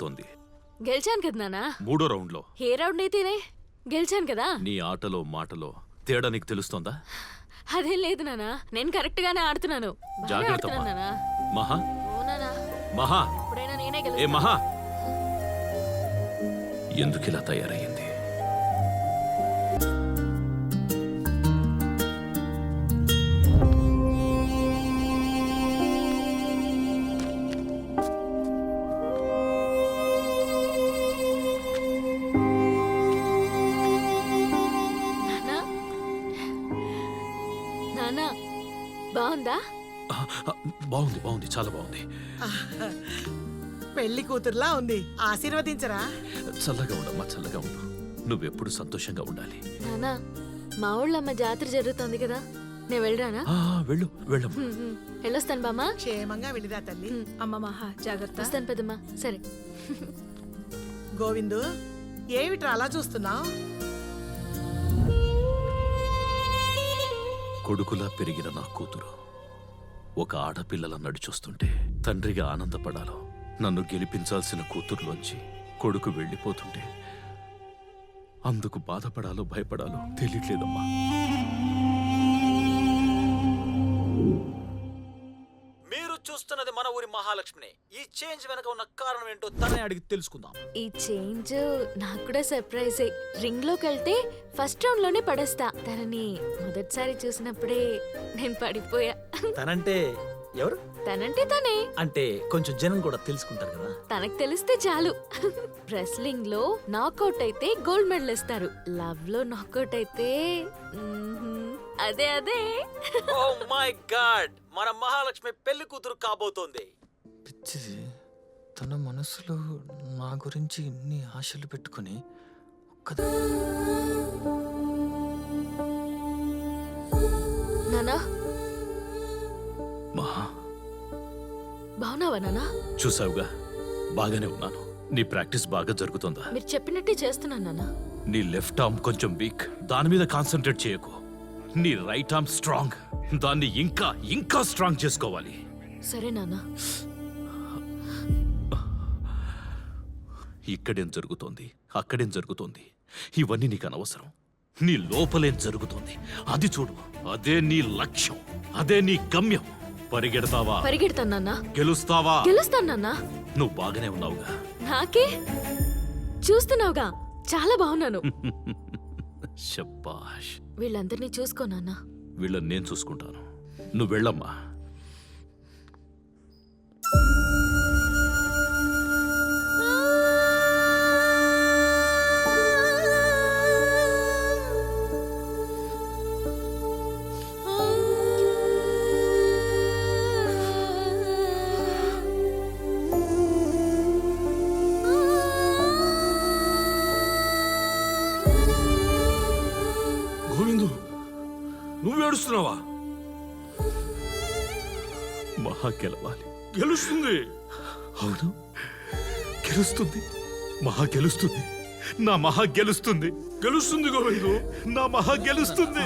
జరుగుతోంది. గెలిచాను కదా నాన్న. 3వ రౌండ్లో. ఏ రౌండ్ అయితేనే గెలిచాను కదా. నీ ఆటలో మాటలో తేడా నీకు తెలుస్తోందా? అదేం లేదు నాన్న, నేను కరెక్ట్ గానే ఆడుతున్నాను. బాగానే జాగ్రత్త ఆడుతున్నాను నాన్న. మహా. ఓ నాన్న, మహా, ఇప్పుడైనా నేనే ఏ గెలుస్తాను. మహా, ఎందుకు ఇలా తయారయ్యింది? నాన్న, నాన్న, బాగుందా? బాగుంది, బాగుంది, చాలా బాగుంది. పెళ్లి కూతురులా ఉంది, ఆశీర్వదించరా. చల్లగా ఉండమ్మా, చల్లగా ఉండు. నువ్వెప్పుడు సంతోషంగా ఉండాలి. నాన్న, మా ఊళ్ళమ్మ జాతర జరుగుతుంది కదా, నేను వెళ్ళరానా? వెళ్ళు, వెళ్ళమ్మా. వెళ్ళొస్తాను బామ్మ. క్షేమంగా వెళ్ళిరా తల్లి. అమ్మ మహా జాగ్రత్త. వస్తాను పెద్దమ్మ. సరే. గోవిందు, ఏమిట్రా అలా చూస్తున్నావు? కొడుకులా పెరిగిన నా కూతురు ఒక ఆడపిల్లల నడిచొస్తుంటే తండ్రిగా ఆనందపడాలో, నన్ను గెలిపించాల్సిన కూతురులోంచి కొడుకు వెళ్ళిపోతుంటే అందుకు బాధపడాలో భయపడాలో తెలియట్లేదమ్మా. మీరు చూస్తున్నది మన ఊరి మహాలక్ష్మిని. ఈ చేంజ్ వెనక ఉన్న కారణం ఏంటో తనే అడిగి తెలుసుకుందాం. ఈ చేంజ్ నాకు కూడా సర్ప్రైజ్. రింగ్ లోకి వెళ్తే ఫస్ట్ రౌండ్ లోనే పడేస్తా. తనని మొదటిసారి చూసినప్పుడే నేను పడిపోయా. తనంటే ఎవరు? తనంటే తనే. అంటే కొంచెం జనం కూడా తెలుసుకుంటారు కదా. తనకు తెలిస్తే చాలు. రెస్లింగ్ లో నాకౌట్ అయితే గోల్డ్ మెడల్ ఇస్తారు. లవ్ లో నాకౌట్ అయితే అదే అదే. ఓ మై గాడ్, మన మహాలక్ష్మి పెళ్లి కూతురు కాబోతోంది. పిచ్చిది, తన మనసులో నా గురించి ఇన్ని ఆశలు పెట్టుకుని నానా, మహా, బాగున్నావా నానా? చూసావుగా, బాగానే ఉన్నాను. నీ ప్రాక్టీస్ బాగా జరుగుతుందా? మీరు చెప్పినట్టే చేస్తున్నాను నానా. నీ లెఫ్ట్ ఆర్మ్ కొంచెం వీక్, దాని మీద కాన్సన్ట్రేట్ చేయకు. నీ రైట్ ఆర్మ్ స్ట్రాంగ్, దాన్ని ఇంకా ఇంకా స్ట్రాంగ్ చేసుకోవాలి. సరే నానా. ఇక్కడేం జరుగుతోంది, అక్కడేం జరుగుతోంది, ఇవన్నీ నీకు అనవసరం. నీ లోపలేం జరుగుతోంది అది చూడు. అదే నీ లక్ష్యం, అదే నీ గమ్యం. పరిగెడతావా? పరిగెడతాను నాన్నా. గెలుస్తావా? గెలుస్తాను నాన్నా. నువ్వు బాగానే ఉన్నావుగా. నాకే చూస్తున్నావుగా, చాలా బాగున్నాను. శబ్బాష్. వీళ్ళందరినీ చూసుకో నాన్నా. వీళ్ళని నేను చూసుకుంటాను, నువ్వు వెళ్ళమ్మా. గోవిందు, నువ్వు ఏడుస్తున్నావా? మహా గెలవాలి. గెలుస్తుంది. అవును, గెలుస్తుంది. మహా గెలుస్తుంది. నా మహా గెలుస్తుంది. గెలుస్తుంది గోవిందు, నా మహా గెలుస్తుంది.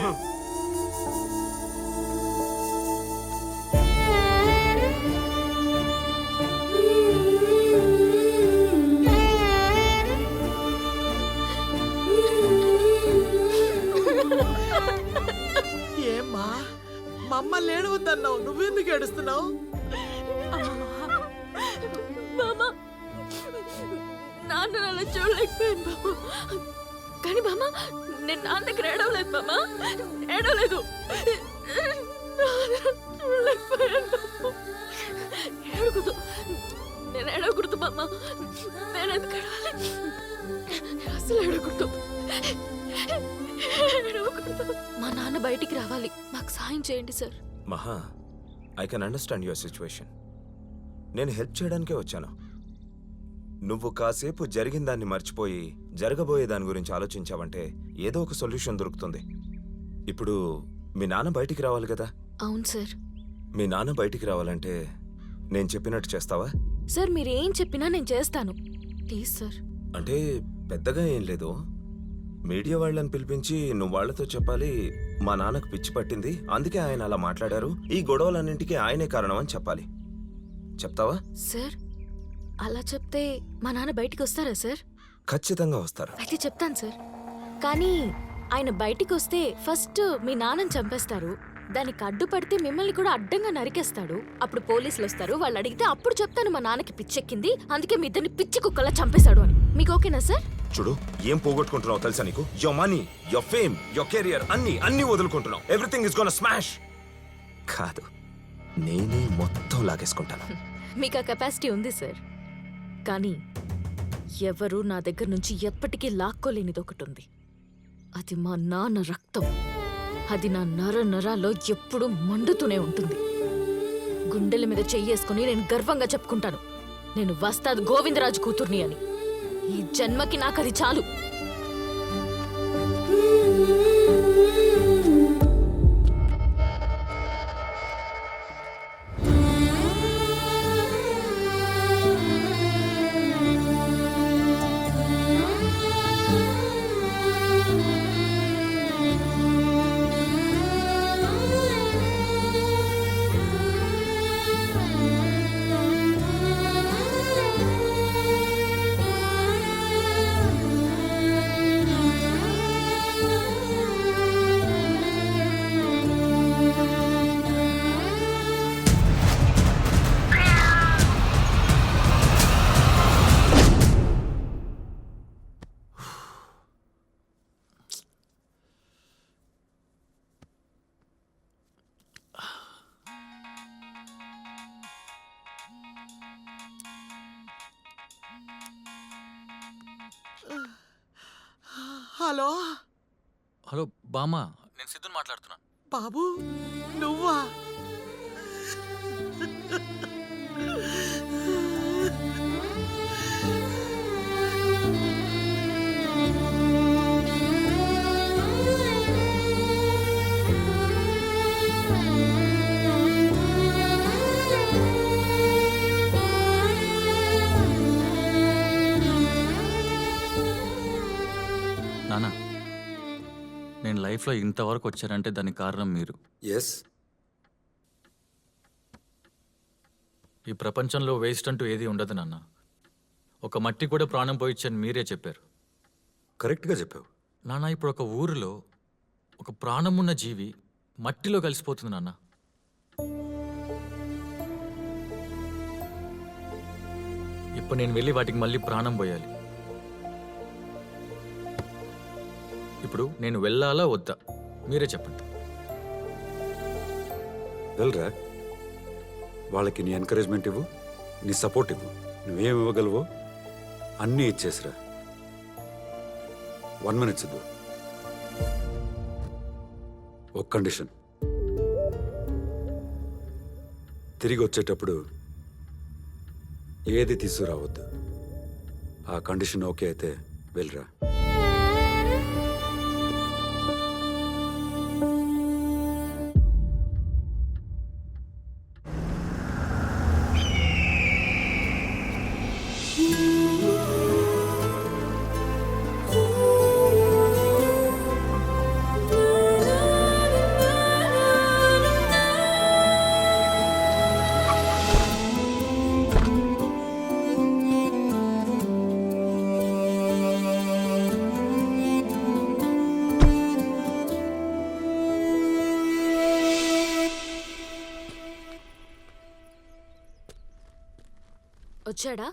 ఏమ్మా, మమ్మల్ని ఏడవద్దన్నావు, నువ్వెందుకు ఏడుస్తున్నావు? బామ్మ, నాన్న అలా చూడలేకపోయాను బామ్మ. కానీ బామ్మ, నేను నాన్న దగ్గర ఏడవలేదు బామ్మ, ఏడవలేదు. చూడలేకపోయాను బామ్మ. ఏడవకూడదు, నేను ఏడవకూడదు బామ్మ. నేను ఎందుకు ఏడవాలి? అసలు ఏడవకూడదు, ఏడవకూడదు. మా నాన్న బయటికి రావాలి, నాకు సాయం చేయండి సార్. మహా, I can understand your situation. నేను హెల్ప్ చేయడానికే వచ్చాను. నువ్వు కాసేపు జరిగిన దాన్ని మర్చిపోయి జరగబోయే దాని గురించి ఆలోచించావంటే ఏదో ఒక సొల్యూషన్ దొరుకుతుంది. ఇప్పుడు మీ నాన్న బయటికి రావాలి కదా? అవును సార్. మీ నాన్న బయటికి రావాలంటే నేను చెప్పినట్టు చేస్తావా? సార్, మీరు ఏం చెప్పినా నేను చేస్తాను, ప్లీజ్ సార్. అంటే పెద్దగా ఏం లేదు. మీడియా వాళ్ళని పిలిపించి నువ్వు వాళ్లతో చెప్పాలి, మా నాన్నకు పిచ్చి పట్టింది, అందుకే ఆయన అలా మాట్లాడారు, ఈ గొడవలన్నింటికీ ఆయనే కారణం అని చెప్పాలి. చెప్తావా? సార్, అలా చెప్తే మా నాన్న బయటికి వస్తారా సార్? ఖచ్చితంగా వస్తారు. అయితే చెప్తాను సార్. కానీ ఆయన బయటికి వస్తే ఫస్ట్ మీ నాన్నని చంపేస్తారు. దానికి అడ్డుపడితే మిమ్మల్ని కూడా అడ్డంగా నరికేస్తాడు. అప్పుడు పోలీసులు వస్తారు. వాళ్ళు అడిగితే అప్పుడు చెప్తాను మా నాన్నకి పిచ్చెక్కింది, అందుకే మీ ఇద్దరిని పిచ్చి కుక్కలా చంపేశాడు అని. మీకు ఓకేనా సార్? చూడు, ఏం పోగొట్టుకుంటున్నావు తెలుసా నీకు? Your money, your fame, your career అన్ని వదులుకుంటున్నావు. Everything is gonna smash. కాదు, నేనే మొత్తం లాగేసుకుంటాను. మీకు ఆ కెపాసిటీ ఉంది సార్. కానీ ఎవరు నా దగ్గర నుంచి ఎప్పటికీ లాక్కోలేనిది ఒకటి ఉంది. అది మా నాన్న రక్తం. అది నా నరాల్లో ఎప్పుడూ మండుతూనే ఉంటుంది. గుండెల మీద చెయ్యేసుకుని నేను గర్వంగా చెప్పుకుంటాను, నేను వస్తాద్ గోవిందరాజు కూతుర్ని అని. ఈ జన్మకి నాకు అది చాలు. హలో హలో బామ్మ, నేను సిద్ధుని మాట్లాడుతున్నాను. బాబు, నువ్వా? నానా, నేను లైఫ్లో ఇంతవరకు వచ్చానంటే దానికి కారణం మీరు. ఎస్, ఈ ప్రపంచంలో వేస్ట్ అంటూ ఏది ఉండదు నాన్న. ఒక మట్టి కూడా ప్రాణం పోయిచ్చని మీరే చెప్పారు. కరెక్ట్గా చెప్పావు. నాన్న, ఇప్పుడు ఒక ఊరిలో ఒక ప్రాణం ఉన్న జీవి మట్టిలో కలిసిపోతుంది నాన్న. ఇప్పుడు నేను వెళ్ళి వాటికి మళ్ళీ ప్రాణం పోయాలి. ఇప్పుడు నేను వెళ్ళాలా వద్దా మీరే చెప్పండి. వెళ్ళరా, వాళ్ళకి నీ ఎంకరేజ్మెంట్ ఇవ్వు, నీ సపోర్ట్ ఇవ్వు. నువ్వేం ఇవ్వగలవో అన్నీ ఇచ్చేసిరా. 1 minute సిద్ధు, ఒక కండిషన్. తిరిగి వచ్చేటప్పుడు ఏది తీసుకురావద్దు. ఆ కండిషన్ ఓకే అయితే వెళ్ళరా. వచ్చాడా?